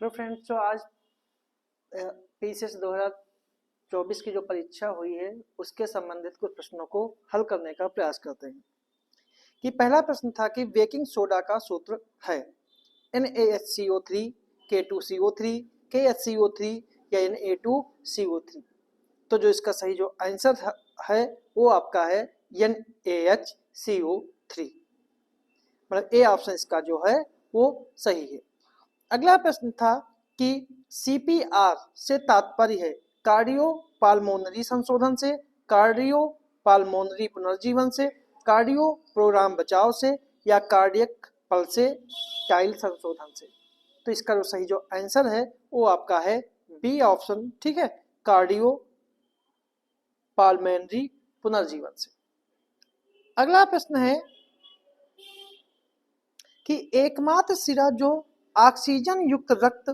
Hello friends, तो आज PCS 2024 की जो परीक्षा हुई है उसके संबंधित कुछ प्रश्नों को हल करने का प्रयास करते हैं। कि पहला प्रश्न था कि बेकिंग सोडा का सूत्र है NaHCO3, K2CO3, KHCO3 या Na2CO3। तो जो इसका सही जो आंसर है वो आपका है NaHCO3, मतलब ए ऑप्शन इसका जो है वो सही है। अगला प्रश्न था कि CPR से तात्पर्य है कार्डियो पाल्मोनरी संशोधन से, कार्डियो पाल्मोनरी पुनर्जीवन से, कार्डियो प्रोग्राम बचाव से या कार्डियक पल्सेटाइल संशोधन से। तो इसका जो सही जो आंसर है वो आपका है बी ऑप्शन, ठीक है, कार्डियो पाल्मोनरी पुनर्जीवन से। अगला प्रश्न है कि एकमात्र शिरा जो ऑक्सीजन युक्त रक्त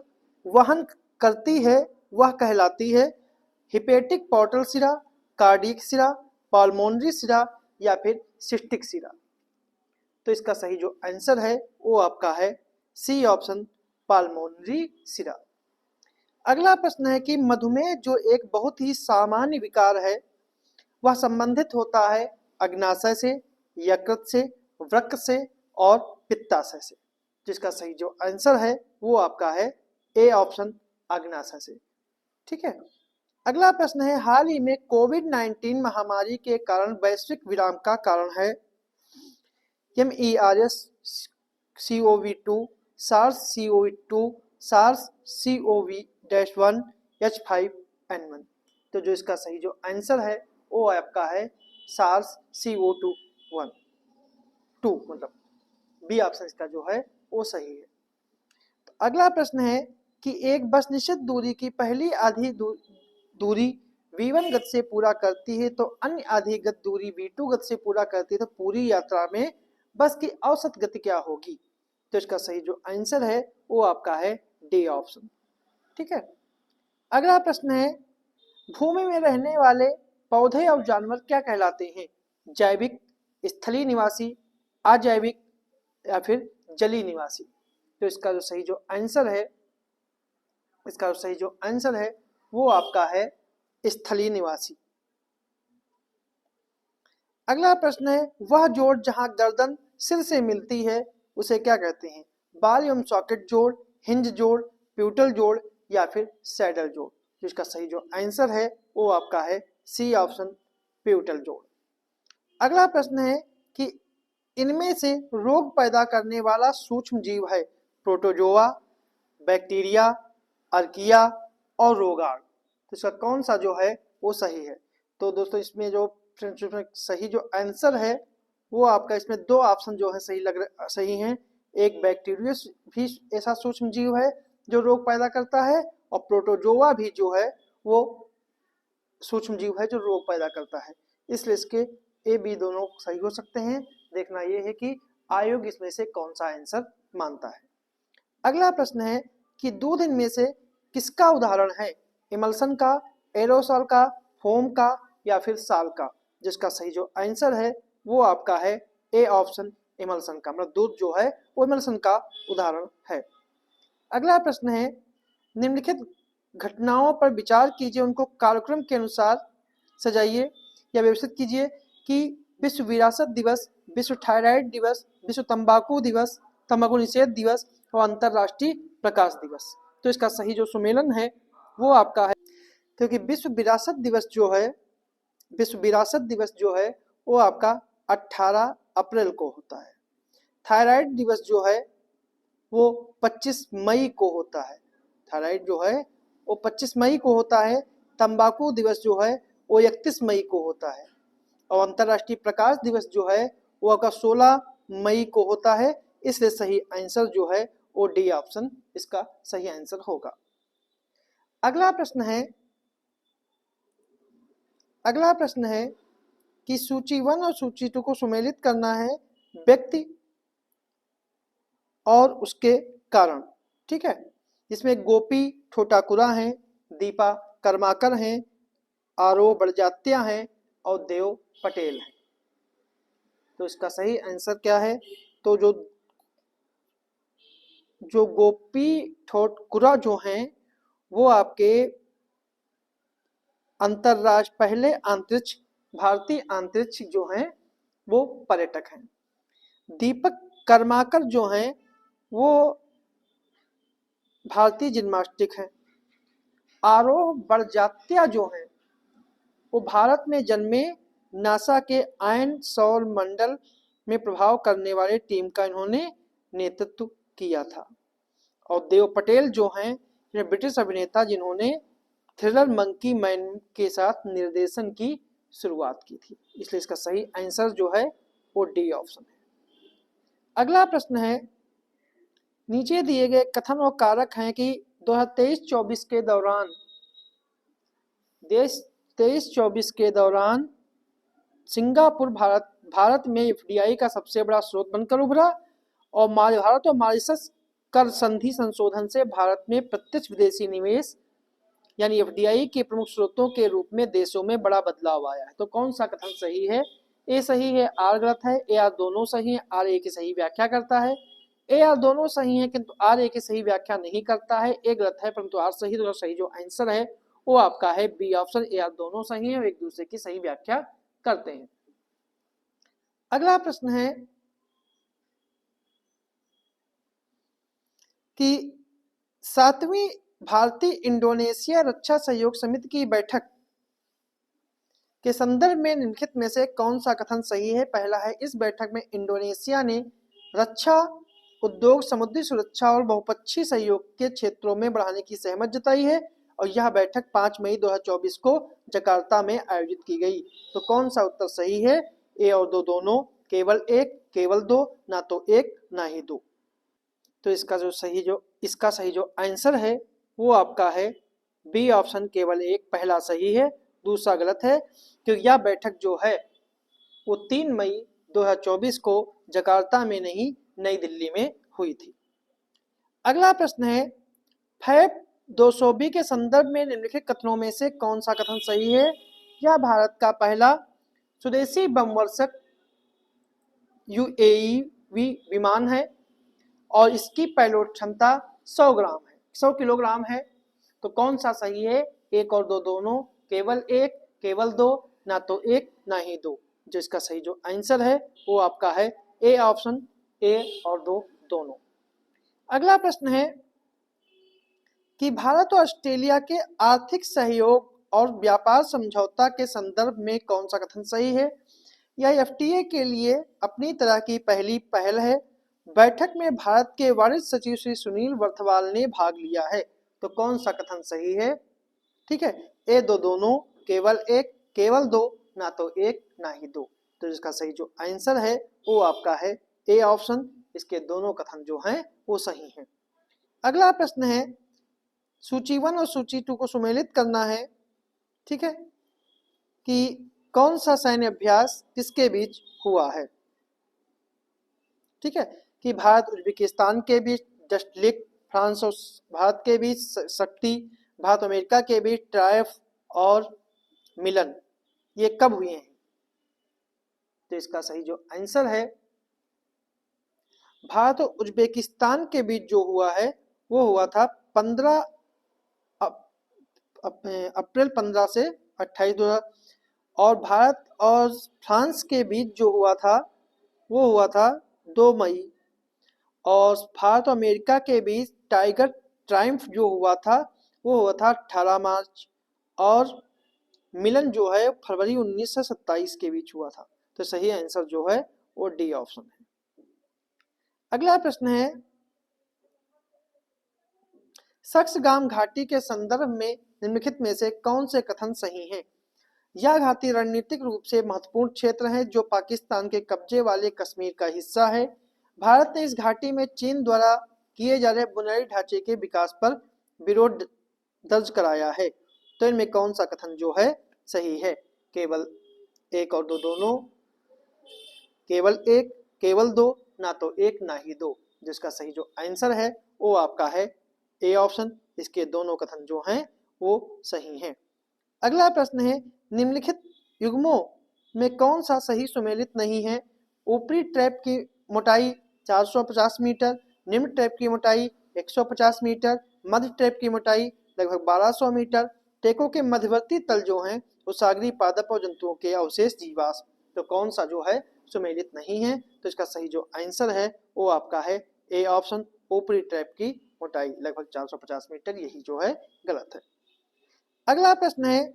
वहन करती है वह कहलाती है हिपेटिक पोर्टल शिरा, कार्डियक शिरा, पाल्मोनरी शिरा या फिर सिस्टिक शिरा। तो इसका सही जो आंसर है वो आपका है सी ऑप्शन, पाल्मोनरी शिरा। अगला प्रश्न है कि मधुमेह जो एक बहुत ही सामान्य विकार है वह संबंधित होता है अग्नाशय से, यकृत से, वृक्क से और पित्ताशय से। जिसका सही जो आंसर है वो आपका है ए ऑप्शन, अग्नाशय से, ठीक है। अगला प्रश्न है हाल ही में कोविड-19 महामारी के कारण वैश्विक विराम का कारण है MERS-CoV-2, SARS-CoV-2, SARS-CoV-1, H5N1। तो जो इसका सही जो आंसर है वो आपका है SARS-CoV-1, मतलब बी ऑप्शन इसका जो है वो सही है। तो अगला प्रश्न है कि एक बस निश्चित दूरी की पहली आधी दूरी v1 गति से पूरा करती है तो अन्य आधी गति दूरी v2 गति से पूरा करती है, तो पूरी यात्रा में बस की औसत गति क्या होगी? तो इसका सही जो आंसर है वो आपका है डी ऑप्शन, ठीक है। अगला प्रश्न है भूमि में रहने वाले पौधे और जानवर क्या कहलाते हैं? जैविक, स्थलीय निवासी, अजैविक या फिर जलीय निवासी। तो इसका जो सही जो आंसर है वो आपका है स्थलीय निवासी। अगला प्रश्न है वह जोड़ जहां गर्दन सिर से मिलती है उसे क्या कहते हैं? बाल एवं सॉकेट जोड़, हिंज जोड़, प्यूटल जोड़ या फिर सैडल जोड़। जिसका सही जो आंसर है वो आपका है सी ऑप्शन, प्यूटल जोड़। अगला प्रश्न है कि इनमें से रोग पैदा करने वाला सूक्ष्म जीव है प्रोटोजोआ, बैक्टीरिया, अर्किया और रोगाणु। तो इसका कौन सा जो है वो सही है? तो दोस्तों इसमें जो सही जो आंसर है वो आपका, इसमें दो ऑप्शन जो है सही हैं। एक बैक्टीरिया भी ऐसा सूक्ष्म जीव है जो रोग पैदा करता है और प्रोटोजोआ भी जो है वो सूक्ष्म जीव है जो रोग पैदा करता है। इसलिए इसके ए बी दोनों सही हो सकते हैं। देखना यह है कि आयोग इसमें से कौन सा आंसर मानता है। अगला प्रश्न है कि दूध इनमें से किसका उदाहरण है? इमल्सन का, एरोसॉल का, फोम का या फिर साल का। जिसका सही जो आंसर है वो आपका है ए ऑप्शन, इमल्सन का, मतलब दूध जो है वो इमल्सन का उदाहरण है। अगला प्रश्न है निम्नलिखित घटनाओं पर विचार कीजिए, उनको कार्यक्रम के अनुसार सजाइए या व्यवस्थित कीजिए कि विश्व विरासत दिवस, विश्व थायराइड दिवस, विश्व तंबाकू दिवस, तंबाकू निषेध दिवस और अंतरराष्ट्रीय प्रकाश दिवस। तो इसका सही जो सुमेलन है वो आपका है, क्योंकि विश्व विरासत दिवस जो है वो आपका 18 अप्रैल को होता है। थायराइड दिवस जो है वो 25 मई को होता है। थायराइड जो है वो 25 मई को होता है। तंबाकू दिवस जो है वो 31 मई को होता है और अंतरराष्ट्रीय प्रकाश दिवस जो है वो आपका 16 मई को होता है। इसलिए सही आंसर जो है वो डी ऑप्शन इसका सही आंसर होगा। अगला प्रश्न है कि सूची 1 और सूची 2 को सुमेलित करना है व्यक्ति और उसके कारण, ठीक है। इसमें गोपी ठोटाकुरा हैं, दीपा कर्माकर हैं, आरो बड़जात्या हैं और देव पटेल हैं। तो इसका सही आंसर क्या है? तो जो जो गोपी ठोटकुरा जो हैं वो आपके पहले अंतरिक्ष भारतीय अंतरिक्ष जो हैं वो पर्यटक हैं। दीपक कर्माकर जो हैं वो भारतीय जिम्नास्टिक हैं। आरोह बड़जात्या जो हैं वो भारत में जन्मे नासा के आयन सौर मंडल में प्रभाव करने वाले टीम का इन्होंने नेतृत्व किया था। और देव पटेल जो हैं ये ब्रिटिश अभिनेता जिन्होंने थ्रिलर मंकी मैन के साथ निर्देशन की शुरुआत की थी। इसलिए इसका सही आंसर जो है वो डी ऑप्शन है। अगला प्रश्न है, नीचे दिए गए कथन और कारक हैं कि 2023-24 के दौरान 23-24 के दौरान सिंगापुर भारत में एफडीआई का सबसे बड़ा स्रोत बनकर उभरा और भारत और मॉरिशस कर संधि संशोधन से भारत में प्रत्यक्ष विदेशी निवेश यानी एफडीआई के प्रमुख स्रोतों के रूप में देशों में बड़ा बदलाव आया है। तो कौन सा कथन सही है? ए सही है, आर गलत है, ए आर दोनों सही है, आर ए की सही व्याख्या करता है। ए आर दोनों सही है किंतु आर ए की सही व्याख्या नहीं करता है। ए गलत है परंतु आर सही। तो सही जो आंसर है वो आपका है बी ऑप्शन, ए आर दोनों सही है और एक दूसरे की सही व्याख्या करते हैं। अगला प्रश्न है कि 7वीं भारतीय इंडोनेशिया रक्षा सहयोग समिति की बैठक के संदर्भ में निम्नलिखित में से कौन सा कथन सही है? पहला है, इस बैठक में इंडोनेशिया ने रक्षा उद्योग, समुद्री सुरक्षा और बहुपक्षीय सहयोग के क्षेत्रों में बढ़ाने की सहमति जताई है और यह बैठक 5 मई 2024 को जकार्ता में आयोजित की गई। तो कौन सा उत्तर सही है? ए और दो दोनों, केवल एक, केवल दो, ना तो एक ना ही दो। तो इसका सही जो आंसर है वो आपका है बी ऑप्शन, केवल एक। पहला सही है, दूसरा गलत है क्योंकि यह बैठक जो है वो 3 मई 2024 को जकार्ता में नहीं नई दिल्ली में हुई थी। अगला प्रश्न है, फैब 220 के संदर्भ में निम्नलिखित कथनों में से कौन सा कथन सही है? यह भारत का पहला स्वदेशी बमवर्षक यूएवी विमान है और इसकी पेलोड क्षमता 100 किलोग्राम है। तो कौन सा सही है? एक और दो दोनों, केवल एक, केवल दो, ना तो एक ना ही दो। जो इसका सही जो आंसर है वो आपका है ए ऑप्शन, ए और दो दोनों। अगला प्रश्न है कि भारत और ऑस्ट्रेलिया के आर्थिक सहयोग और व्यापार समझौता के संदर्भ में कौन सा कथन सही है? यह एफटीए के लिए अपनी तरह की पहली पहल है। बैठक में भारत के वाणिज्य सचिव श्री सुनील वर्थवाल ने भाग लिया है। तो कौन सा कथन सही है? ठीक है, ए दो दोनों, केवल एक, केवल दो, ना तो एक ना ही दो। तो इसका सही जो आंसर है वो आपका है ए ऑप्शन, इसके दोनों कथन जो हैं वो सही हैं। अगला प्रश्न है, सूची 1 और सूची 2 को सुमेलित करना है। ठीक है, कि कौन सा सैन्य अभ्यास किसके बीच हुआ है? ठीक है, कि भारत उज्बेकिस्तान के बीच जस्ट लिक, फ्रांस और भारत के बीच शक्ति, भारत अमेरिका के बीच ट्रायफ और मिलन, ये कब हुए हैं? तो इसका सही जो आंसर है भारत और उज्बेकिस्तान के बीच जो हुआ है वो हुआ था 15 अप्रैल 15 से 28 और भारत और फ्रांस के बीच जो हुआ था वो हुआ था 2 मई और भारत और अमेरिका के बीच टाइगर ट्रायम्फ जो हुआ था वो हुआ था 18 मार्च और मिलन जो है फरवरी 1927 के बीच हुआ था। तो सही आंसर जो है वो डी ऑप्शन है। अगला प्रश्न है, सक्सगाम घाटी के संदर्भ में निम्नलिखित में से कौन से कथन सही हैं? यह घाटी रणनीतिक रूप से महत्वपूर्ण क्षेत्र है जो पाकिस्तान के कब्जे वाले कश्मीर का हिस्सा है। भारत ने इस घाटी में चीन द्वारा किए जा रहे बुनियादी ढांचे के विकास पर विरोध दर्ज कराया है। तो इनमें कौन सा कथन जो है सही है? केवल एक और दो दोनों, केवल एक, केवल दो, ना तो एक ना ही दो। जिसका सही जो आंसर है वो आपका है ए ऑप्शन, इसके दोनों कथन जो हैं वो सही हैं। अगला प्रश्न है, निम्नलिखित युग्मों में कौन सा सही सुमेलित नहीं है? ऊपरी ट्रैप की मोटाई 450 मीटर, निम्न ट्रैप की मोटाई 150 मीटर, मध्य ट्रैप की मोटाई लगभग 1200 मीटर। ट्रैकों के मध्यवर्ती तल जो हैं वो सागरीय पादप और जंतुओं के अवशेष जीवाश्म। तो कौन सा जो है सुमेलित नहीं है? तो इसका सही जो आंसर है वो आपका है ए ऑप्शन, ऊपरी ट्रैप की मोटाई लगभग 450 मीटर, यही जो है गलत है। अगला प्रश्न है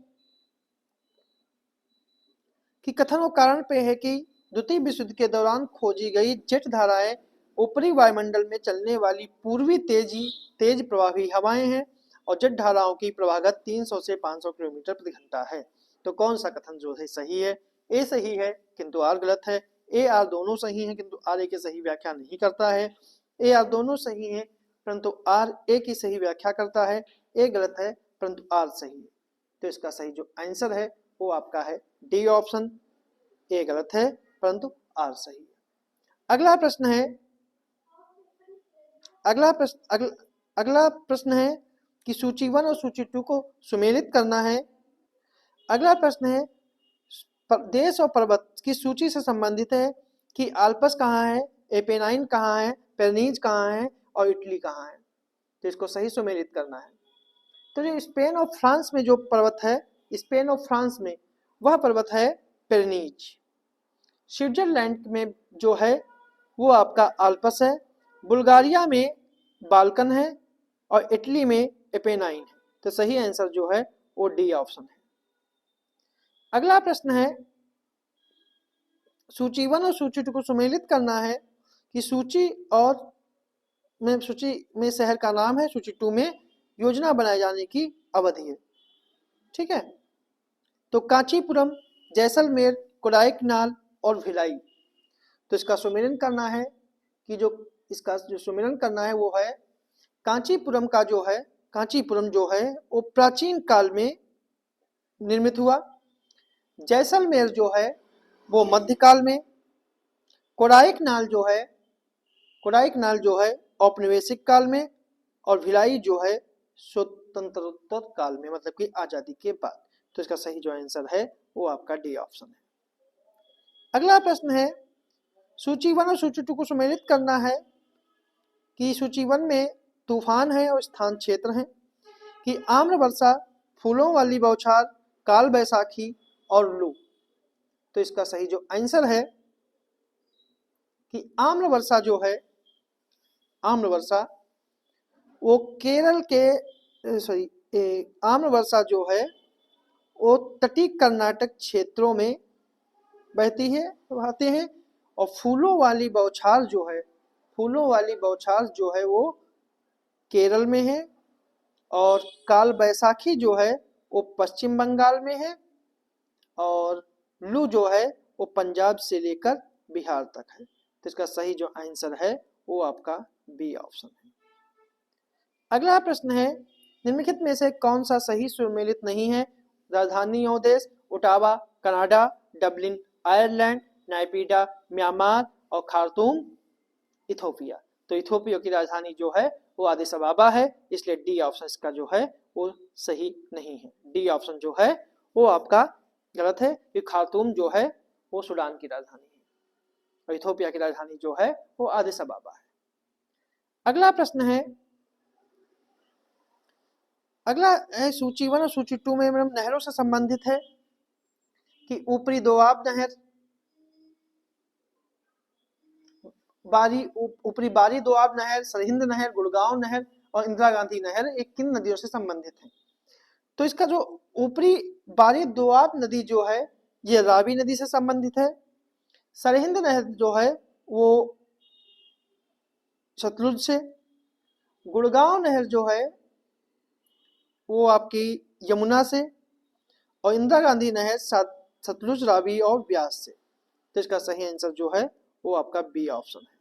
कि कथन और कारण पे है कि द्वितीय विश्व युद्ध के दौरान खोजी गई जेट धाराएं ऊपरी वायुमंडल में चलने वाली पूर्वी तेज प्रवाही हवाएं हैं और जेट धाराओं की प्रवाहगत 300 से 500 किलोमीटर प्रति घंटा है। तो कौन सा कथन जो है सही है? ए सही है किंतु आर गलत है, ए आर दोनों सही है किंतु आर ए की सही व्याख्या नहीं करता है, ए आर दोनों सही है परंतु आर ए की सही व्याख्या करता है, ए गलत है परंतु आर सही है। तो इसका सही जो आंसर है वो आपका है डी ऑप्शन, ए गलत है परंतु आर सही है। अगला प्रश्न है अगला प्रश्न है कि सूची 1 और सूची 2 को सुमेलित करना है। अगला प्रश्न है देश और पर्वत की सूची से संबंधित है कि आल्प्स कहाँ है, एपेनाइन कहाँ है, पेरनीज कहाँ है और इटली कहाँ है। तो इसको सही सुमेलित करना है। तो जो स्पेन और फ्रांस में जो पर्वत है, स्पेन और फ्रांस में वह पर्वत है पेरनीज। स्विट्जरलैंड में जो है वो आपका आल्प्स है, बुल्गारिया में बाल्कन है और इटली में एपेनाइन है। तो सही आंसर जो है वो डी ऑप्शन है। अगला प्रश्न है सूची 1 और सूची 2 को सुमेलित करना है कि सूची में शहर का नाम है, सूची 2 में योजना बनाए जाने की अवधि है। ठीक है, तो कांचीपुरम, जैसलमेर, कोडाईकनाल और भिलाई। तो इसका सुमेलन करना है कि इसका जो सुमेलन करना है वो है कांचीपुरम जो है वो प्राचीन काल में निर्मित हुआ, जैसलमेर जो है वो मध्यकाल में, कोडाईकनाल जो है औपनिवेशिक काल में और भिलाई जो है स्वतंत्रोत्तर काल में, मतलब कि आजादी के बाद। तो इसका सही जो आंसर है वो आपका डी ऑप्शन है। अगला प्रश्न है सूची 1 और सूची 2 को सुमेलित करना है कि सूची 1 में तूफान है और स्थान क्षेत्र है, कि आम्र वर्षा, फूलों वाली बौछार, काल बैसाखी और लू। तो इसका सही जो आंसर है कि आम्र वर्षा वो केरल के आम्र वर्षा जो है वो तटीय कर्नाटक क्षेत्रों में बहते हैं और फूलों वाली बौछार जो है वो केरल में है और काल बैसाखी जो है वो पश्चिम बंगाल में है और लू जो है वो पंजाब से लेकर बिहार तक है। तो इसका सही जो आंसर है वो आपका बी ऑप्शन है। अगला प्रश्न है निम्नलिखित में से कौन सा सही सुमेलित नहीं है? राजधानियों देश Ottawa Canada, Dublin Ireland, Naypyidaw Myanmar और खार्तूम इथोपिया। तो इथोपिया की राजधानी जो है वो आदिस अबाबा है, इसलिए डी ऑप्शन इसका जो है वो सही नहीं है। डी ऑप्शन जो है वो आपका गलत है, कि खार्तूम जो है वो सूडान की राजधानी है और इथोपिया की राजधानी जो है वो आदिस अबाबा है। अगला प्रश्न है सूची 1 और सूची 2 में नहरों से संबंधित है कि ऊपरी दोआब नहर, ऊपरी बारी दोआब नहर, सरहिंद नहर, गुड़गांव नहर और इंदिरा गांधी नहर एक किन नदियों से संबंधित है? तो इसका जो ऊपरी बारी दोआब नदी जो है ये रावी नदी से संबंधित है, सरहिंद नहर जो है वो सतलुज से, गुड़गांव नहर जो है वो आपकी यमुना से और इंदिरा गांधी नहर सतलुज, रावी और ब्यास से। तो इसका सही आंसर जो है वो आपका बी ऑप्शन है।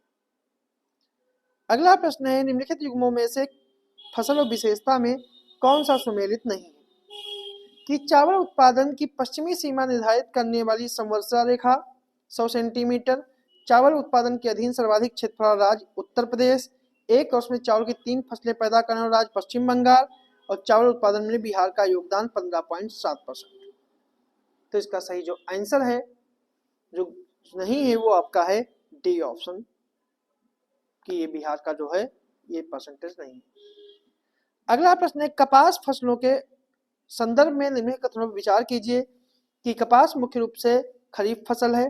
अगला प्रश्न है निम्नलिखित युग्मों में से फसल और विशेषता में कौन सा सुमेलित नहीं है? कि चावल उत्पादन की पश्चिमी सीमा निर्धारित करने वाली संवर्षा रेखा 100 सेंटीमीटर, चावल उत्पादन के अधीन सर्वाधिक क्षेत्रफल राज्य उत्तर प्रदेश, एक वर्ष में चावल की 3 फसलें पैदा करने वाला राज्य पश्चिम बंगाल और चावल उत्पादन में बिहार का योगदान 15.7%। तो इसका सही जो आंसर है जो नहीं है वो आपका है डी ऑप्शन। कि ये बिहार का जो है ये परसेंटेज नहीं है। अगला प्रश्न है, कपास फसलों के संदर्भ में निम्नलिखित कथनों पर विचार कीजिए कि कपास मुख्य रूप से खरीफ फसल है।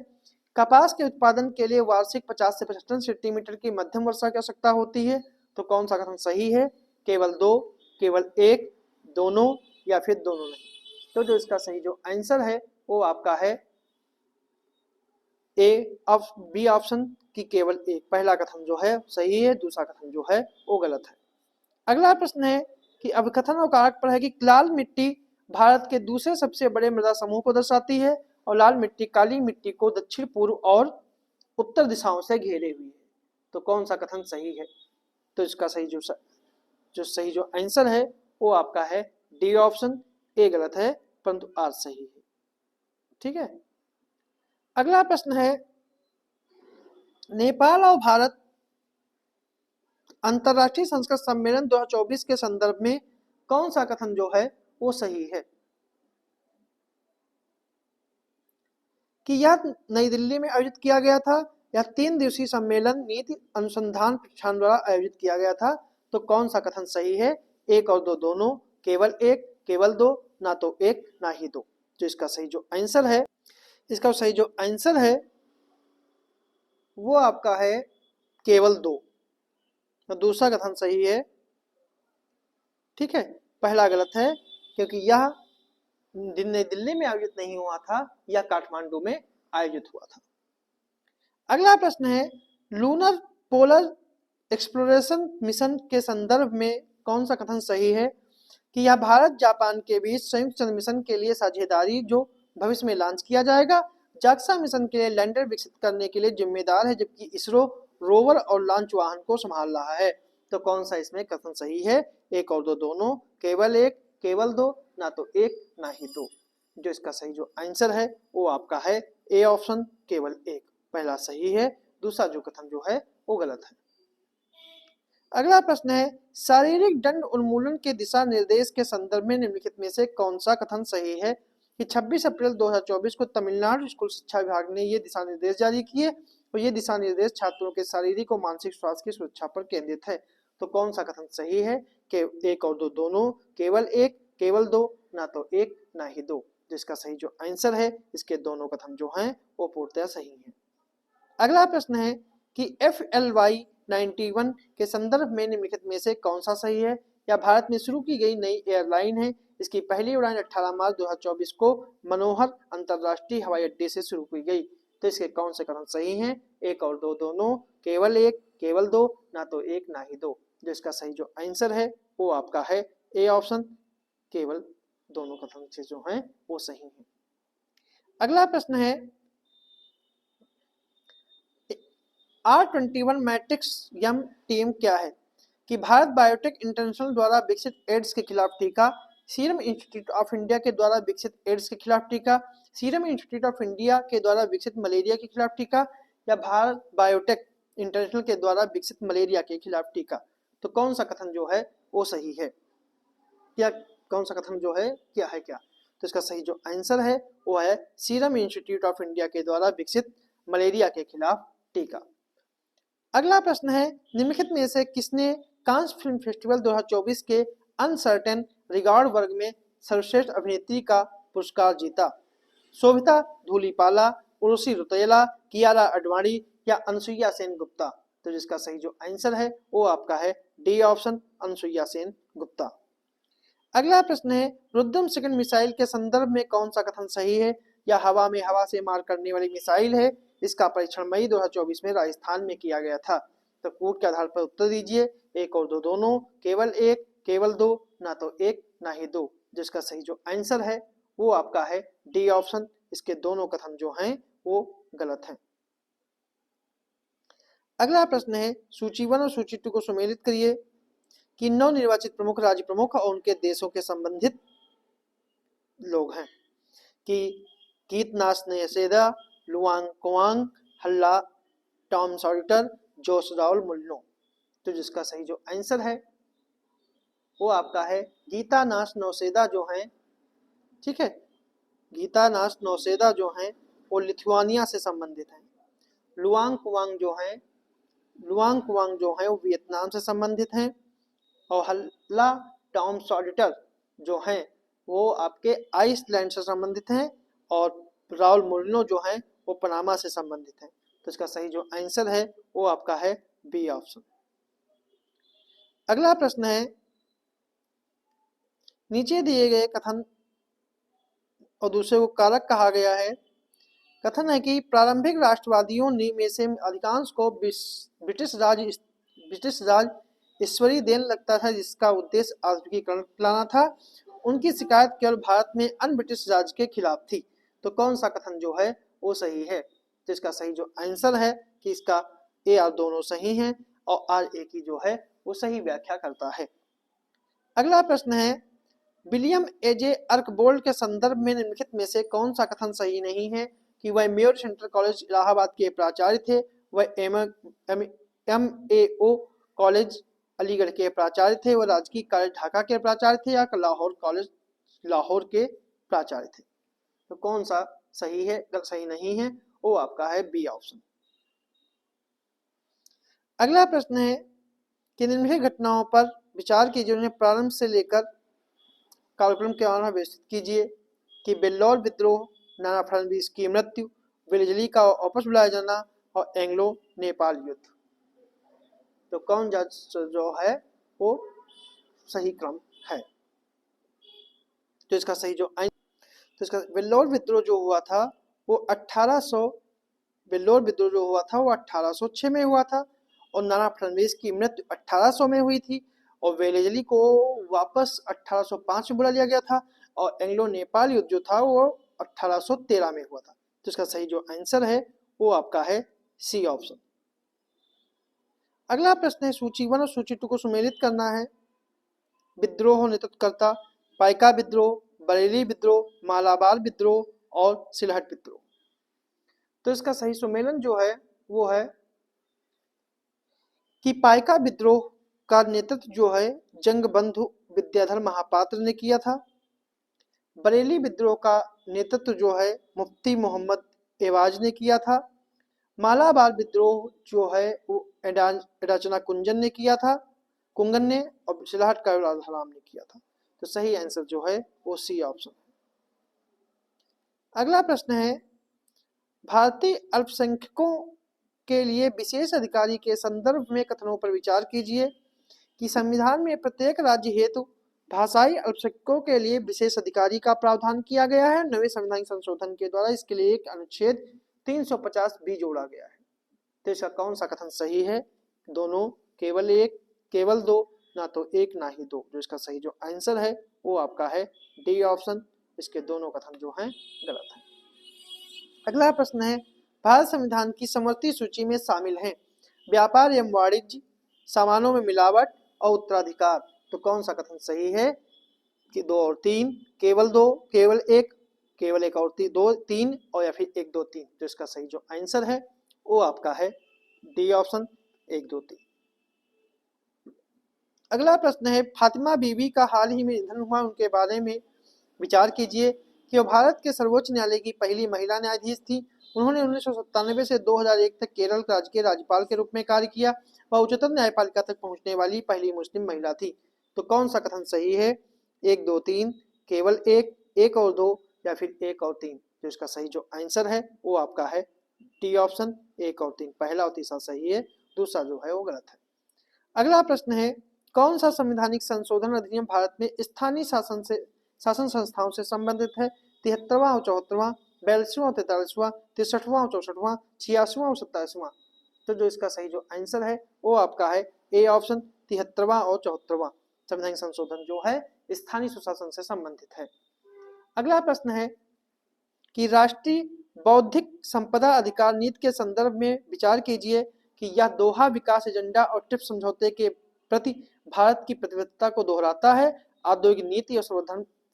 कपास के उत्पादन के लिए वार्षिक 50 से 55 सेंटीमीटर की मध्यम वर्षा की आवश्यकता होती है। तो कौन सा कथन सही है? केवल दो, केवल एक, दोनों या फिर दोनों नहीं। तो जो इसका सही जो आंसर है वो आपका है बी ऑप्शन की केवल एक। पहला कथन जो है सही है, दूसरा कथन जो है वो गलत है। अगला प्रश्न है कि अभिकथन और कारक पर है कि लाल मिट्टी भारत के दूसरे सबसे बड़े मृदा समूह को दर्शाती है और लाल मिट्टी काली मिट्टी को दक्षिण पूर्व और उत्तर दिशाओं से घेरे हुई है। तो कौन सा कथन सही है? तो इसका सही जो आंसर है वो आपका है डी ऑप्शन। ए गलत है परंतु आर सही है। ठीक है। अगला प्रश्न है, नेपाल और भारत अंतर्राष्ट्रीय संस्कृत सम्मेलन 2024 के संदर्भ में कौन सा कथन जो है वो सही है? कि यह नई दिल्ली में आयोजित किया गया था या 3 दिवसीय सम्मेलन नीति अनुसंधान प्रतिष्ठान द्वारा आयोजित किया गया था। तो कौन सा कथन सही है? एक और दो दोनों, केवल एक, केवल दो, ना तो एक ना ही दो। जो इसका सही जो आंसर है, इसका सही जो आंसर है वो आपका है केवल दो। तो दूसरा कथन सही है। ठीक है, पहला गलत है क्योंकि यह नई दिल्ली में आयोजित नहीं हुआ था, यह काठमांडू में आयोजित हुआ था। अगला प्रश्न है, लूनर पोलर एक्सप्लोरेशन मिशन के संदर्भ में कौन सा कथन सही है? कि यह भारत जापान के बीच संयुक्त चंद्र मिशन के लिए साझेदारी जो भविष्य में लॉन्च किया जाएगा। जाक्सा मिशन के लिए लैंडर विकसित करने के लिए जिम्मेदार है, जबकि इसरो रोवर और लॉन्च वाहन को संभाल रहा है। तो कौन सा इसमें कथन सही है? एक और दो दोनों, केवल एक, केवल दो, ना तो एक ना ही दो। जो इसका सही जो आंसर है वो आपका है ए ऑप्शन, केवल एक। पहला सही है, दूसरा जो कथन जो है वो गलत है। अगला प्रश्न है, शारीरिक दंड उन्मूलन के दिशा निर्देश के संदर्भ में निम्नलिखित में से कौन सा कथन सही है? कि 26 अप्रैल 2024 को तमिलनाडु स्कूल शिक्षा विभाग ने ये दिशा निर्देश जारी किए और ये दिशा निर्देश छात्रों के शारीरिक और मानसिक स्वास्थ्य की सुरक्षा पर केंद्रित है। तो कौन सा कथन सही है? कि एक और दो दोनों, केवल एक, केवल दो, ना तो एक ना ही दो। जिसका सही जो आंसर है, इसके दोनों कथन जो हैं वो पूर्णतः सही है। अगला प्रश्न है कि FLY 91 के संदर्भ में निम्नलिखित में से कौन सा सही है? या भारत में शुरू की गई नई एयरलाइन है। इसकी पहली उड़ान 18 मार्च 2024 को मनोहर अंतरराष्ट्रीय हवाई अड्डे से शुरू की गई। तो इसके कौन से कथन सही हैं? एक और दो दोनों, केवल एक, केवल दो, ना तो एक ना ही दो। जो इसका सही जो आंसर है वो आपका है ए ऑप्शन, केवल दोनों कथन से जो हैं वो सही है। अगला प्रश्न है, R21 मैट्रिक्स यम टीम क्या है? कि भारत बायोटेक इंटरनेशनल द्वारा विकसित एड्स के खिलाफ टीका, सीरम इंस्टीट्यूट ऑफ इंडिया के द्वारा विकसित एड्स के खिलाफ टीका, सीरम इंस्टीट्यूट ऑफ इंडिया के द्वारा विकसित मलेरिया के खिलाफ टीका, या भारत बायोटेक इंटरनेशनल के द्वारा विकसित मलेरिया के खिलाफ टीका। तो कौन सा कथन जो है वो सही है? क्या कौन सा कथन जो है क्या है क्या? तो इसका सही जो आंसर है वो है सीरम इंस्टीट्यूट ऑफ इंडिया के द्वारा विकसित मलेरिया के खिलाफ टीका। अगला प्रश्न है, निम्नलिखित में से किसने कांस फिल्म फेस्टिवल 2024 के अनसर्टेन रिगार्ड वर्ग में सर्वश्रेष्ठ अभिनेत्री का पुरस्कार जीता? शोभिता धूलीपाला, उर्वशी रौतेला, कियारा आडवाणी या अनसुईया सेन गुप्ता। तो जिसका सही जो आंसर है वो आपका है डी ऑप्शन, अनसुईया सेन गुप्ता। अगला प्रश्न है, रुद्रम सेकंड मिसाइल के संदर्भ में कौन सा कथन सही है? या हवा में हवा से मार करने वाली मिसाइल है। इसका परीक्षण मई 2024 में राजस्थान में किया गया था। तो कूट के आधार पर उत्तर दीजिए। एक और दो दोनों, केवल एक, केवल दो, ना तो एक ना ही दो। जिसका सही जो आंसर है वो आपका है डी ऑप्शन। इसके दोनों कथन जो हैं वो गलत हैं। अगला प्रश्न है, सूची 1 और सूची 2 को सम्मिलित करिए कि नवनिर्वाचित प्रमुख राज्य प्रमुख और उनके देशों के संबंधित लोग हैं। कि कीतनाश नेसेदा, लुआंग कुआंग, हल्ला टॉम सॉल्टर, जोश राउल मुल्लो। तो जिसका सही जो आंसर है वो आपका है गीता नाश नौसेदा जो हैं। ठीक है, गीता नाश नौसेदा जो हैं वो लिथुआनिया से संबंधित हैं। लुआंग कुआंग जो हैं लुआंग कुआंग जो है वो वियतनाम से संबंधित हैं, और हल्ला टॉम सॉडिटर जो हैं वो आपके आइसलैंड से संबंधित हैं, और राउल मुरिनो जो हैं वो पनामा से संबंधित हैं। तो इसका सही जो आंसर है वो आपका है बी ऑप्शन। अगला प्रश्न है, नीचे दिए गए कथन और दूसरे को कारक कहा गया है। कथन है कि प्रारंभिक राष्ट्रवादियों ने में से अधिकांश को ब्रिटिश राज ईश्वरीय देन लगता था, जिसका उद्देश्य आधुनिकीकरण लाना था। उनकी शिकायत केवल भारत में अन्य ब्रिटिश राज के खिलाफ थी। तो कौन सा कथन जो है वो सही है? तो इसका सही जो आंसर है कि इसका ए और दोनों सही हैं, और आर ए की जो है वो सही व्याख्या करता है। अगला प्रश्न है, विलियम एजे अर्कबोल्ड के संदर्भ में निम्नलिखित में से कौन सा कथन सही नहीं है? कि वह मेयर सेंट्रल कॉलेज इलाहाबाद के प्राचार्य थे, वह MAO कॉलेज अलीगढ़ के प्राचार्य थे, वह राजकीय कॉलेज ढाका के प्राचार्य थे, या लाहौर कॉलेज लाहौर के प्राचार्य थे। तो कौन सा सही है? अगर सही नहीं है वो आपका है बी ऑप्शन। अगला प्रश्न है कि निम्नलिखित घटनाओं पर विचार कीजिए, उन्हें प्रारंभ से लेकर कालक्रम के अनुसार व्यवस्थित कीजिए। कि बेल्लौर विद्रोह, नाना फडणवीस की मृत्यु, वेलेजली का वापस बुलाया जाना, और एंग्लो नेपाल युद्ध। तो कौन जो है वो सही क्रम है? तो इसका सही जो तो इसका वेल्लौर विद्रोह जो हुआ था वो 1806 में हुआ था, और नाना फडणवीस की मृत्यु 1800 में हुई थी, और वेलेजली को वापस 1805 में बुला लिया गया था, और एंग्लो नेपाल युद्ध जो था वो 1813 में हुआ था। तो इसका सही जो आंसर है वो आपका है सी ऑप्शन। अगला प्रश्न है, सूची 1 और सूची 2 को सुमेलित करना है। विद्रोह नेतृत्वकर्ता, पाइका विद्रोह, बरेली विद्रोह, मालाबार विद्रोह और सिलहट विद्रोह। तो इसका सही सुमेलन जो है वो है कि पाइका विद्रोह का नेतृत्व जो है जंगबंधु विद्याधर महापात्र ने किया था। बरेली विद्रोह का नेतृत्व जो है मुफ्ती मोहम्मद एवाज ने किया था। मालाबार विद्रोह जो है वो एडाचना कुंजन ने किया था, कुंगन ने, और सिलहट का राजाराम ने किया था। तो सही आंसर जो है वो सी ऑप्शन। अगला प्रश्न है, भारतीय अल्पसंख्यकों के लिए विशेष अधिकारी के संदर्भ में कथनों पर विचार कीजिए। कि संविधान में प्रत्येक राज्य हेतु भाषाई अल्पसंख्यकों के लिए विशेष अधिकारी का प्रावधान किया गया है। नवे संवैधानिक संशोधन के द्वारा इसके लिए एक अनुच्छेद 350 भी जोड़ा गया है। तो इसका कौन सा कथन सही है? दोनों, केवल एक, केवल दो, ना तो एक ना ही दो। जो इसका सही जो आंसर है वो आपका है डी ऑप्शन। इसके दोनों कथन जो हैं गलत है। अगला प्रश्न है, भारत संविधान की समवर्ती सूची में शामिल हैं व्यापार एवं वाणिज्य, सामानों में मिलावट और उत्तराधिकार। तो कौन सा कथन सही है? कि 2 और 3, केवल 2, केवल 1, केवल 1 और 2 3, और या फिर 1 2 3। तो इसका सही जो आंसर है वो आपका है डी ऑप्शन 1 2 3। अगला प्रश्न है, फातिमा बीबी का हाल ही में निधन हुआ, उनके बारे में विचार कीजिए। कि वो भारत के सर्वोच्च न्यायालय की पहली महिला न्यायाधीश थी। उन्होंने 1997 से 2001 तक केरल राज्य के राज्यपाल के रूप में कार्य किया। वह उच्चतम न्यायपालिका तक पहुंचने वाली पहली मुस्लिम महिला थी। तो कौन सा कथन सही है? 1 2 3, केवल 1, 1 और 2, या फिर 1 और 3। तो इसका सही जो आंसर है वो आपका है टी ऑप्शन 1 और 3। पहला और तीसरा सही है, दूसरा जो है वो गलत है। अगला प्रश्न है, कौन सा संवैधानिक संशोधन अधिनियम भारत में स्थानीय शासन संस्थाओं से संबंधित है? 73वां और 74वां, 42वां और 43वां, 63वां और 64वां, 86वां और 27वां। तो जो इसका सही जो आंसर है वो आपका है ए ऑप्शन 73वां और 74वां। संवैधानिक संशोधन जो है स्थानीय सुशासन से संबंधित है। अगला प्रश्न है कि राष्ट्रीय बौद्धिक संपदा अधिकार नीति के संदर्भ में विचार कीजिए। कि यह दोहा विकास एजेंडा और ट्रिप्स समझौते के प्रति भारत की प्रतिबद्धता को दोहराता है। औद्योगिक नीति और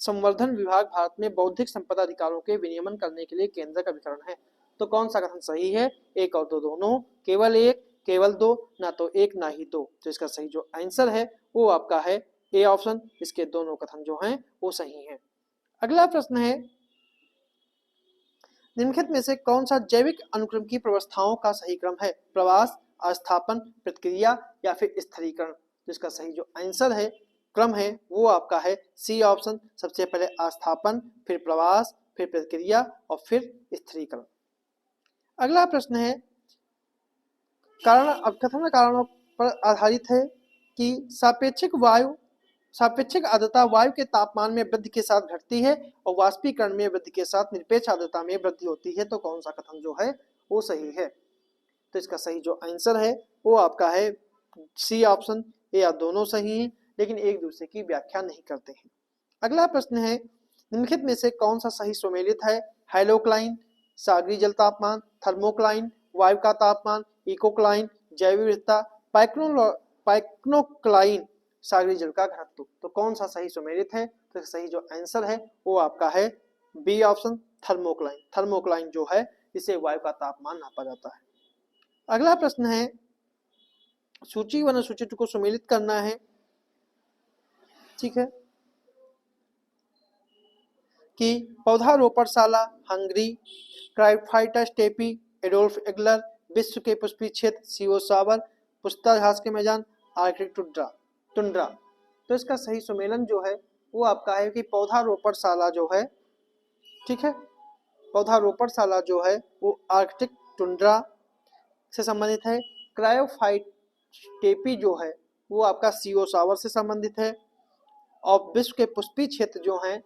संवर्धन विभाग भारत में बौद्धिक संपदा अधिकारों के विनियमन करने के लिए केंद्र का विकरण है। तो कौन सा कथन सही है? 1 और 2 दोनों, केवल 1, केवल 2, ना तो 1 ना ही 2। तो इसका सही जो आंसर है वो आपका है ए ऑप्शन। इसके दोनों कथन जो हैं वो सही हैं। अगला प्रश्न है, निम्नलिखित में से कौन सा जैविक अनुक्रम की व्यवस्थाओं का सही क्रम है? प्रवास, अस्थापन, प्रतिक्रिया या फिर स्थिरीकरण। तो इसका सही जो आंसर है, क्रम है, वो आपका है सी ऑप्शन। सबसे पहले अस्थापन, फिर प्रवास, फिर प्रतिक्रिया और फिर स्थिरीकरण। अगला प्रश्न है, कारण अवकथन कारणों पर आधारित है कि सापेक्षिक आर्द्रता वायु के तापमान में वृद्धि के साथ घटती है और वाष्पीकरण में वृद्धि के साथ निरपेक्ष आर्द्रता में वृद्धि होती है। तो कौन सा कथन जो है वो सही है? तो इसका सही जो आंसर है वो आपका है सी ऑप्शन। ये या दोनों सही हैं, लेकिन एक दूसरे की व्याख्या नहीं करते हैं। अगला प्रश्न है, निम्नलिखित में से कौन सा सही सुमेलित है? हाइलोक्लाइन सागरीय जल तापमान, थर्मोक्लाइन वायु का तापमान, इकोक्लाइन जैव विविधता, पाइक्नोक्लाइन सागरीय जल का घनत्व। तो कौन सा सही सुमेलित है? तो सही जो आंसर है वो आपका है बी ऑप्शन, थर्मोक्लाइन। थर्मोक्लाइन जो है इसे वायु का तापमान नापा जाता है। अगला प्रश्न है, सूची व अनुसूची को सुमेलित करना है। ठीक है, कि पौधारोपणशाला हंगरी, क्राइफाइटा स्टेपी, एडोल्फ एगलर, विश्व के पुष्पीय क्षेत्र सीओ सावर, पुस्ता घास के मैदान, आर्कटिक टुंड्रा। तो इसका सही सुमेलन जो है वो आपका है कि पौधारोपणशाला जो है, ठीक है, पौधारोपणशाला जो है वो आर्कटिक टुंड्रा से संबंधित है। क्रायोफाइट स्टेपी जो है वो आपका सीओ सावर से संबंधित है। और विश्व के पुष्पीय क्षेत्र जो हैं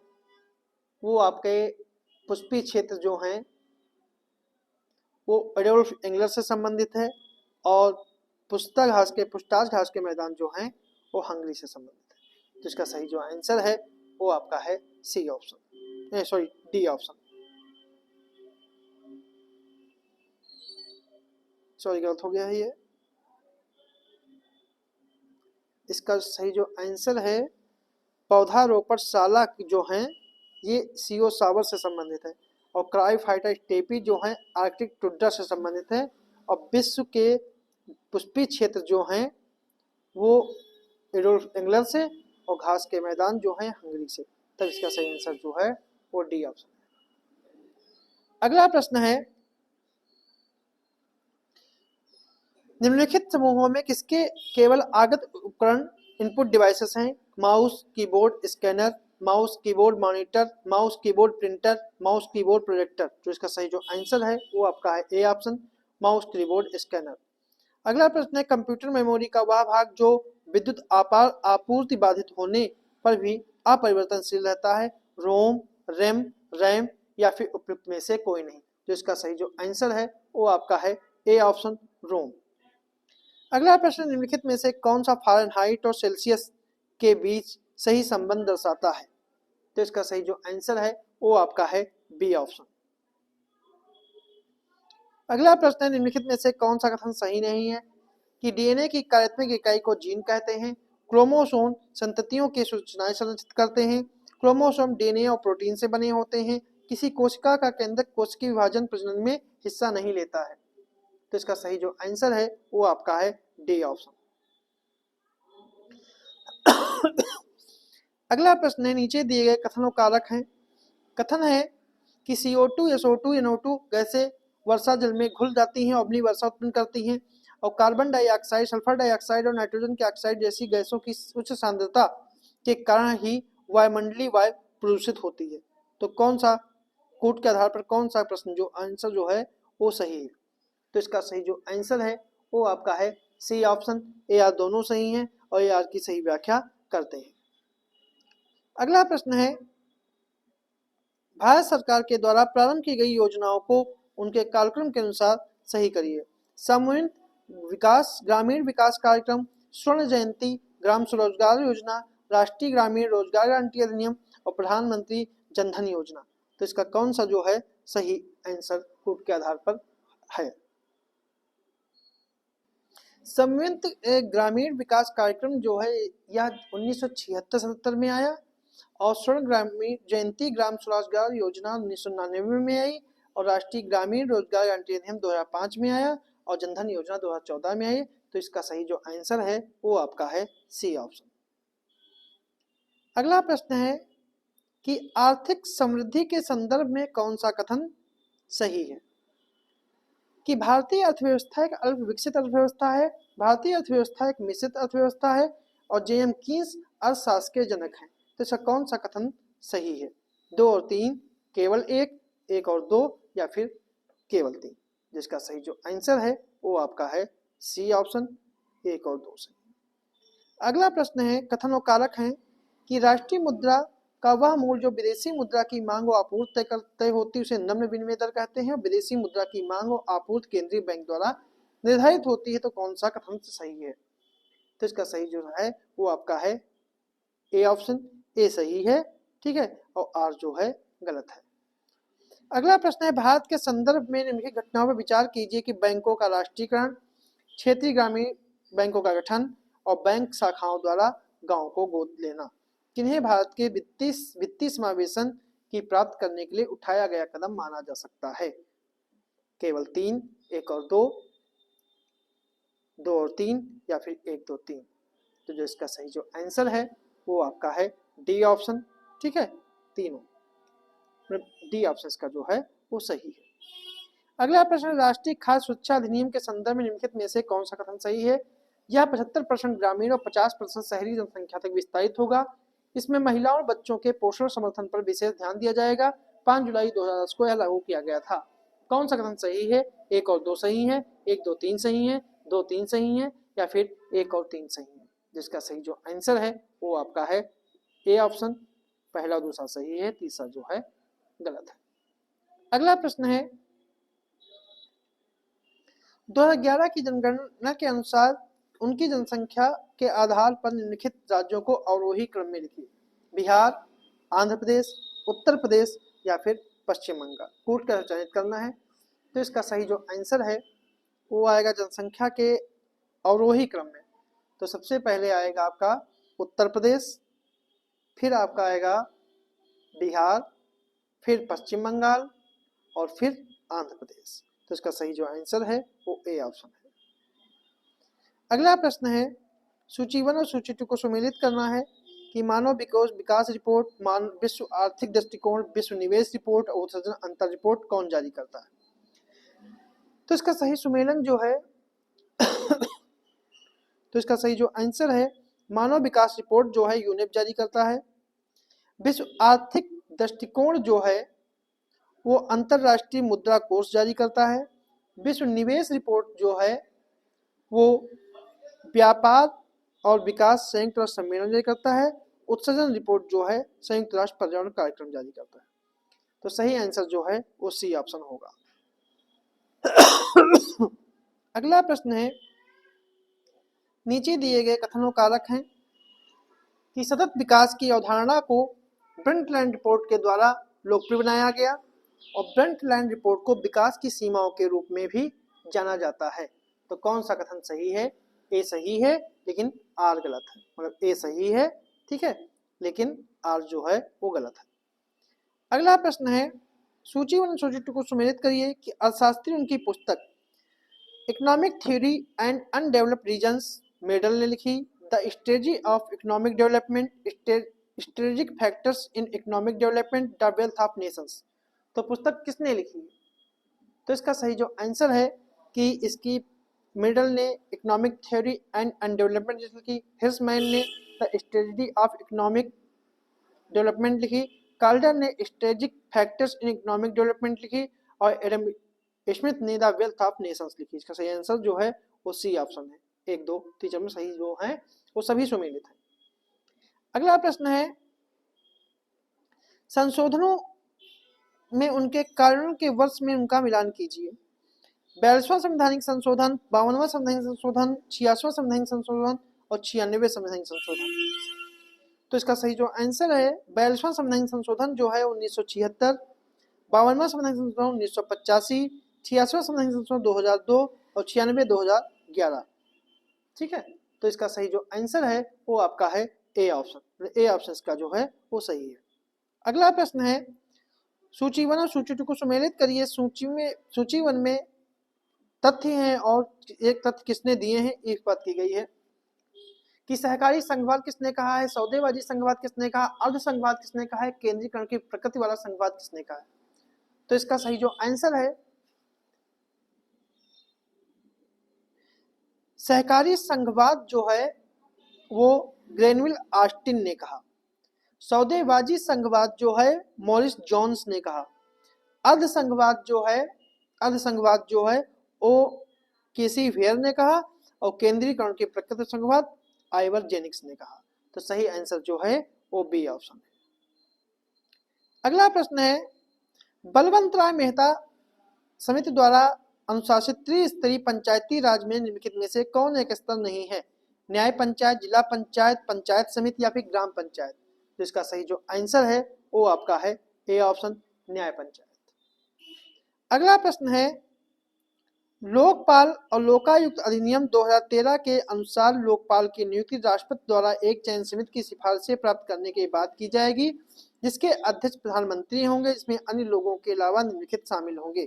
वो आपके पुष्पीय क्षेत्र जो हैं वो एडोल्फ एंगलर से संबंधित है। और पुस्ताज घास के मैदान जो हैं वो हंगरी से संबंधित है। तो इसका सही जो आंसर है वो आपका है C option, sorry D option. Sorry गलत हो गया है ये। इसका सही जो आंसर है, पौधारोपणशाला जो हैं ये सीओ सावर से संबंधित है और क्राइफाइटा स्टेपी जो है आर्कटिक टुंड्रा से संबंधित है। और विश्व के पुष्पीय क्षेत्र जो हैं वो एडोल्फ एंगलर से और घास के मैदान जो हैं हंगरी से। तब इसका सही आंसर जो है वो डी ऑप्शन है। अगला प्रश्न है, निम्नलिखित समूहों में किसके केवल आगत उपकरण इनपुट डिवाइसेस हैं? Mouse, keyboard, scanner, mouse keyboard monitor, mouse keyboard printer, mouse keyboard projector. तो इसका सही जो आंसर है वो आपका है A option, mouse keyboard scanner. अगला प्रश्न है, कंप्यूटर मेमोरी का वह भाग जो विद्युत आपूर्ति बाधित होने पर भी अपरिवर्तनशील रहता है? रोम, रैम या फिर उपयुक्त में से कोई नहीं। तो इसका सही जो आंसर है वो आपका है ए ऑप्शन, रोम। अगला प्रश्न, निम्नलिखित में से कौन सा फ़ारेनहाइट और सेल्सियस के बीच सही संबंध दर्शाता है? तो इसका सही जो आंसर है वो आपका है बी ऑप्शन। अगला प्रश्न है, निम्नलिखित में से कौन सा कथन सही नहीं है? कि डीएनए की कार्यात्मक इकाई को जीन कहते हैं। क्रोमोसोम संततियों की सूचनाएं संरक्षित करते हैं। क्रोमोसोम डीएनए और प्रोटीन से बने होते हैं। किसी कोशिका का केंद्रक कोशिकीय विभाजन प्रजनन में हिस्सा नहीं लेता है। तो इसका सही जो आंसर है वो आपका है डी ऑप्शन। अगला प्रश्न है, नीचे दिए गए कथनों कारक हैं। कथन है कि CO2, SO2, NO2 गैसें वर्षा जल में घुल जाती हैं और अम्लीय वर्षा उत्पन्न करती हैं। और कार्बन डाइऑक्साइड, सल्फर डाइऑक्साइड और नाइट्रोजन के ऑक्साइड जैसी गैसों की उच्च सांद्रता के कारण ही वायुमंडलीय वायु प्रदूषित होती है। तो कौन सा कूट के आधार पर कौन सा प्रश्न जो आंसर जो है वो सही है? तो इसका सही जो आंसर है वो आपका है सी ऑप्शन। ए आर दोनों सही हैं और ए आर की सही व्याख्या करते हैं। अगला प्रश्न है, भारत सरकार के द्वारा प्रारंभ की गई योजनाओं को उनके कालक्रम के अनुसार सही करिए। सामूहिक विकास ग्रामीण विकास कार्यक्रम, स्वर्ण जयंती ग्राम स्वरोजगार योजना, राष्ट्रीय ग्रामीण रोजगार गारंटी अधिनियम और प्रधानमंत्री जनधन योजना। तो इसका कौन सा जो है सही आंसर कूट के आधार पर है? समन्वित ग्रामीण विकास कार्यक्रम जो है यह 1976-77 में आया और स्वर्ण ग्रामीण जयंती ग्राम स्वरोजगार योजना 1999 में आई और राष्ट्रीय ग्रामीण रोजगार गारंटी अधिनियम 2005 में आया और जनधन योजना 2014 में आई। तो इसका सही जो आंसर है वो आपका है सी ऑप्शन। अगला प्रश्न है कि आर्थिक समृद्धि के संदर्भ में कौन सा कथन सही है? कि भारतीय अर्थव्यवस्था एक अल्प विकसित अर्थव्यवस्था है, भारतीय अर्थव्यवस्था एक मिश्रित अर्थव्यवस्था है और जेएम कीन्स अर्थशास्त्र के जनक हैं। तो इसका कौन सा कथन सही है? 2 और 3, केवल 1, 1 और 2 या फिर केवल 3? जिसका सही जो आंसर है वो आपका है सी ऑप्शन, 1 और 2 सही। अगला प्रश्न है, कथन और कारक है कि राष्ट्रीय मुद्रा का वह मूल जो विदेशी मुद्रा की मांग और आपूर्ति तय होती है उसे नम्र विनिमय दर कहते हैं। विदेशी मुद्रा की मांग और आपूर्ति केंद्रीय बैंक द्वारा निर्धारित होती है। तो कौन सा कथन सही है? तो इसका सही जो है वो आपका है ए ऑप्शन, ए सही है, ठीक है, और आर जो है गलत है। अगला प्रश्न है, भारत के संदर्भ में निम्नलिखित घटनाओं पर विचार कीजिए कि बैंकों का राष्ट्रीयकरण, क्षेत्रीय ग्रामीण बैंकों का गठन और बैंक शाखाओं द्वारा गांव को गोद लेना किन्हें भारत के वित्तीय समावेशन की प्राप्त करने के लिए उठाया गया कदम माना जा सकता है? केवल 3, 1 और 2, 2 और 3 या फिर 1, 2, 3? तो जो इसका सही जो आंसर है वो आपका है डी ऑप्शन, ठीक है, तीनों डी ऑप्शन का जो है वो सही है। अगला प्रश्न, राष्ट्रीय खाद्य सुरक्षा अधिनियम के संदर्भ में निम्नलिखित में से कौन सा कथन सही है? यह 75% ग्रामीण और 50% शहरी जनसंख्या तक विस्तारित होगा। इसमें महिलाओं और बच्चों के पोषण समर्थन पर विशेष ध्यान दिया जाएगा। 5 जुलाई 2010 को यह लागू किया गया था। कौन सा कथन सही है? 1 और 2 सही है, 1, 2, 3 सही है, 2, 3 सही है या फिर 1 और 3 सही है? जिसका सही जो आंसर है वो आपका है ए ऑप्शन, पहला और दूसरा सही है, तीसरा जो है गलत है। अगला प्रश्न है, 2011 की जनगणना के अनुसार उनकी जनसंख्या के आधार पर निम्नलिखित राज्यों को अवरोही क्रम में लिखिए। बिहार, आंध्र प्रदेश, उत्तर प्रदेश या फिर पश्चिम बंगाल? कूट कर चयनित करना है। तो इसका सही जो आंसर है वो आएगा जनसंख्या के अवरोही क्रम में। तो सबसे पहले आएगा आपका उत्तर प्रदेश, फिर आपका आएगा बिहार, फिर पश्चिम बंगाल और फिर आंध्र प्रदेश। तो इसका सही जो आंसर है वो ए ऑप्शन है। अगला प्रश्न है, सूची 1 और सूची 2 को सम्मिलित करना है कि मानव विकास रिपोर्ट, विश्व आर्थिक दृष्टिकोण, विश्व निवेश रिपोर्ट और उत्सर्जन अंतर रिपोर्ट कौन जारी करता है? तो इसका सही सुमेलन जो है तो इसका सही जो आंसर है मानव विकास रिपोर्ट जो है यूनेप जारी करता है। विश्व आर्थिक दृष्टिकोण जो है वो अंतरराष्ट्रीय मुद्रा कोष जारी करता है। विश्व निवेश रिपोर्ट जो है वो व्यापार और विकास संयुक्त राष्ट्र सम्मेलन जारी करता है। उत्सर्जन रिपोर्ट जो है संयुक्त राष्ट्र पर्यावरण कार्यक्रम जारी करता है। तो सही आंसर जो है वो सी ऑप्शन होगा। अगला प्रश्न है, नीचे दिए गए कथनों कारक हैं कि सतत विकास की अवधारणा को ब्रंटलैंड रिपोर्ट के द्वारा लोकप्रिय बनाया गया और ब्रंटलैंड रिपोर्ट को विकास की सीमाओं के रूप में भी जाना जाता है। तो कौन सा कथन सही है? ए सही है लेकिन आर गलत है, मतलब ए सही है, ठीक है, लेकिन आर जो है वो गलत है। अगला प्रश्न है, सूची 1 और सूची 2 को सम्मिलित करिए कि अर्थशास्त्री उनकी पुस्तक economic theory and underdeveloped regions Myrdal ने लिखी। The strategy of economic development, strategic factors in economic development, the wealth of nations. तो पुस्तक किसने लिखी? तो इसका सही जो आंसर है कि इसकी मिडल ने इकोनॉमिक थ्योरी एंड अनडेवलपमेंट लिखी, हिर्समैन ने the strategy of economic development लिखी, कार्ल्डर ने strategic factors in economic development लिखी और एडम स्मिथ ने द वेल्थ ऑफ नेशंस लिखी। इसका सही आंसर जो है वो सी ऑप्शन है। 1, 2, 3 में सही जो है वो सभी सम्मिलित है। अगला प्रश्न है, संशोधनों में उनके कारणों के वर्ष में उनका मिलान कीजिए। 42वां संवैधानिक संशोधन, 52वां संवैधानिक संशोधन, 86वां संवैधानिक संशोधन और 96वें संवैधानिक संशोधन। तो इसका सही जो आंसर है 42वां संवैधानिक संशोधन जो है 1976, 52वां संवैधानिक संशोधन 1985, 86वां संवैधानिक संशोधन 2002 और 96 2011। ठीक है, तो इसका सही जो आंसर है वो आपका है ए ऑप्शन। ए ऑप्शन का जो है वो सही है। अगला प्रश्न है, सूची 1 और सूची 2 को सम्मिलित करिए। सूची 1 में तथ्य हैं और एक तथ्य किसने दिए हैं, एक बात की गई है कि सहकारी संघवाद किसने कहा है, सौदेबाजी संघवाद किसने कहा, अर्ध संघवाद किसने कहा है, केंद्रीकरण की प्रकृति वाला संघवाद किसने कहा है। तो इसका सही जो आंसर है सहकारी संघवाद जो है वो ग्रेनविल ऑस्टिन ने कहा। सौदेबाजी संघवाद जो है मॉरिस जोन्स ने कहा। अर्धसंघवाद जो है वो केसी वेयर ने कहा। और केंद्रीकरण की प्रकृति संघवाद आइवर जेनिक्स ने कहा। तो सही आंसर जो है वो बी ऑप्शन है। अगला प्रश्न है, बलवंत राय मेहता समिति द्वारा अनुशासित त्रिस्तरीय पंचायती राज में निम्नलिखित में से कौन एक स्तर नहीं है? न्याय पंचायत, जिला पंचायत, पंचायत समिति या फिर ग्राम पंचायत? तो इसका सही जो आंसर है वो आपका है ए ऑप्शन, न्याय पंचायत। अगला प्रश्न है, लोकपाल और लोकायुक्त अधिनियम 2013 के अनुसार लोकपाल की नियुक्ति राष्ट्रपति द्वारा एक चयन समिति की सिफारिशें प्राप्त करने के बाद की जाएगी, जिसके अध्यक्ष प्रधानमंत्री होंगे। इसमें अन्य लोगों के अलावा निम्नलिखित शामिल होंगे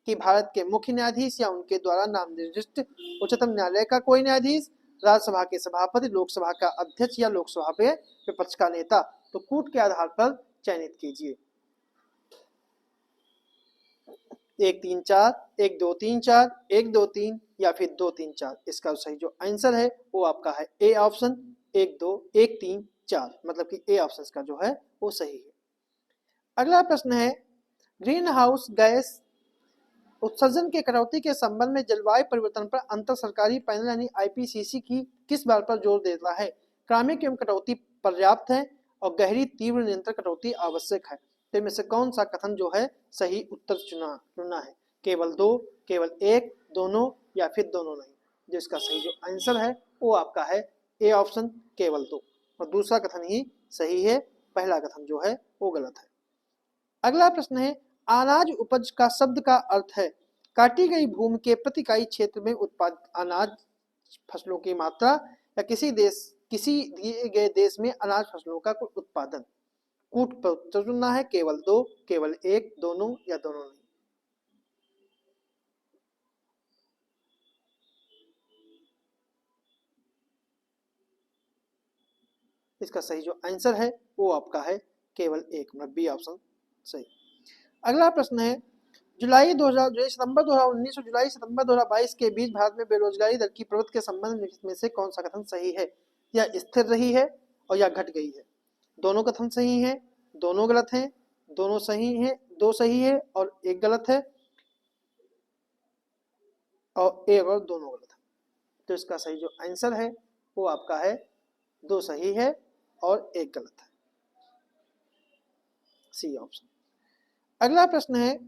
कि भारत के मुख्य न्यायाधीश या उनके द्वारा नाम निर्दिष्ट उच्चतम न्यायालय का कोई न्यायाधीश, राज्यसभा के सभापति, लोकसभा का अध्यक्ष या लोकसभा पे विपक्ष का नेता। तो कूट के आधार पर चयनित कीजिए। 1 3 4, 1 2 3 4, 1 2 3 या फिर 2 3 4। इसका सही जो आंसर है वो आपका है ए ऑप्शन, 1 2 1 3 4, मतलब कि ए ऑप्शन का जो है वो सही है। अगला प्रश्न है, ग्रीन हाउस गैस उत्सर्जन के कटौती के संबंध में जलवायु परिवर्तन पर अंतर सरकारी पैनल यानी आईपीसीसी की किस बात पर जोर देता है? क्रमिक एवं कटौती पर्याप्त है और गहरी तीव्र निरंतर कटौती आवश्यक है। तो इनमें से कौन सा कथन जो है सही उत्तर चुनना है? केवल 2, केवल 1, दोनों या फिर दोनों नहीं? जिसका सही जो आंसर है वो आपका है ए ऑप्शन, केवल 2। और दूसरा कथन ही सही है, पहला कथन जो है वो गलत है। अगला प्रश्न है, अनाज उपज का शब्द का अर्थ है काटी गई भूमि के प्रति इकाई क्षेत्र में उत्पादित अनाज फसलों की मात्रा या किसी दिए गए देश में अनाज फसलों का कुल उत्पादन। कूट पर उत्तर चुनना है, केवल 2, केवल 1, दोनों या दोनों नहीं? इसका सही जो आंसर है वो आपका है केवल 1, मतलब बी ऑप्शन सही। अगला प्रश्न है, सितंबर 2019 और जुलाई सितंबर 2022 के बीच भारत में बेरोजगारी दर की प्रवृत्ति के संबंध में से कौन सा कथन सही है? या स्थिर रही है और या घट गई है? दोनों कथन सही हैं, दोनों गलत हैं, दोनों सही हैं, 2 सही है और 1 गलत है, और 1 और दोनों गलत है। तो इसका सही जो आंसर है वो आपका है 2 सही है और 1 गलत है, सी ऑप्शन। अगला प्रश्न है,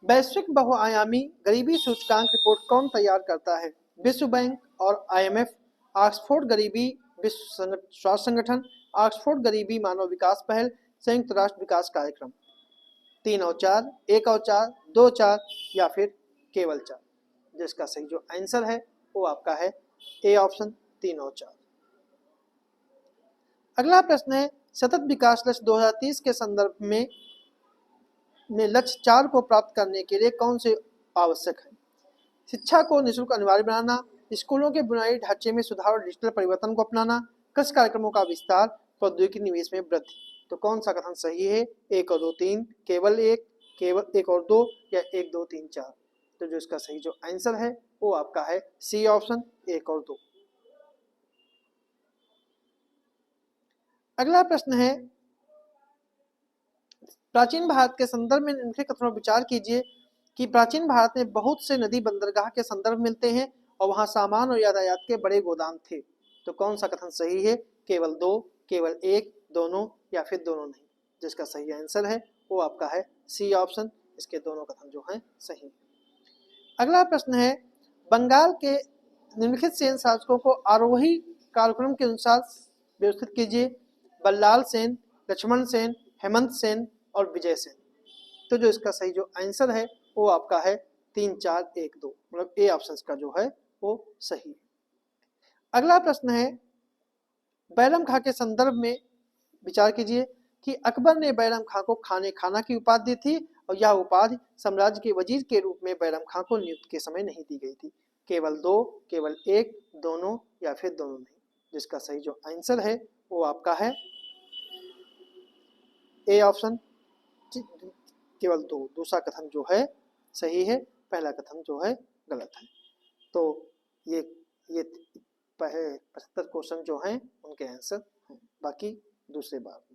वैश्विक बहुआयामी गरीबी सूचकांक रिपोर्ट कौन तैयार करता है? विश्व बैंक और आईएमएफ, ऑक्सफोर्ड गरीबी विश्व स्वास्थ्य संगठन, ऑक्सफोर्ड गरीबी मानव विकास पहल, संयुक्त राष्ट्र विकास कार्यक्रम? 3 और 4, 1 और 4, 2 4 या फिर केवल 4? जिसका सही जो आंसर है वो आपका है ए ऑप्शन, 3 और 4। अगला प्रश्न है, सतत विकास लक्ष्य 2030 के संदर्भ में लक्ष्य 4 को प्राप्त करने के लिए कौन से आवश्यक है? शिक्षा को निःशुल्क अनिवार्य बनाना, स्कूलों के बुनियादी ढांचे में सुधार और डिजिटल परिवर्तन को अपनाना, कृषि कार्यक्रमों का विस्तार, प्रौद्योगिकी निवेश में वृद्धि? तो कौन सा कथन सही है? 1 और 2 3, केवल 1, केवल 1 और 2 या 1 2 3 4? तो जो इसका सही जो आंसर है वो आपका है सी ऑप्शन, 1 और 2। अगला प्रश्न है, प्राचीन भारत के संदर्भ में निम्नलिखित कथनों पर विचार कीजिए कि प्राचीन भारत में बहुत से नदी बंदरगाह के संदर्भ मिलते हैं और वहां सामान और यातायात के बड़े गोदाम थे। तो कौन सा कथन सही है? केवल 2, केवल 1, दोनों या फिर दोनों नहीं? जिसका सही आंसर है वो आपका है सी ऑप्शन, इसके दोनों कथन जो हैं सही। अगला प्रश्न है, बंगाल के निम्नलिखित सेन शासकों को आरोही कालक्रम के अनुसार व्यवस्थित कीजिए। बल्लाल सेन, लक्ष्मण सेन, हेमंत सेन और विजय सेन? तो जो इसका सही जो आंसर है वो आपका है 3 4 1 2, मतलब ए ऑप्शन का जो है वो सही है। अगला प्रश्न है, बैरम खां के संदर्भ में विचार कीजिए कि अकबर ने बैरम खां को खाने खाना की उपाधि दी थी और यह उपाधि साम्राज्य के वजीर के रूप में बैरम खां को नियुक्त के समय नहीं दी गई थी। केवल 2, केवल 1, दोनों या फिर दोनों नहीं? जिसका सही जो आंसर है वो आपका है ए ऑप्शन, केवल 2, दूसरा कथन जो है सही है, पहला कथन जो है गलत है। तो ये 75 क्वेश्चन जो हैं उनके आंसर हैं, बाकी दूसरे बार।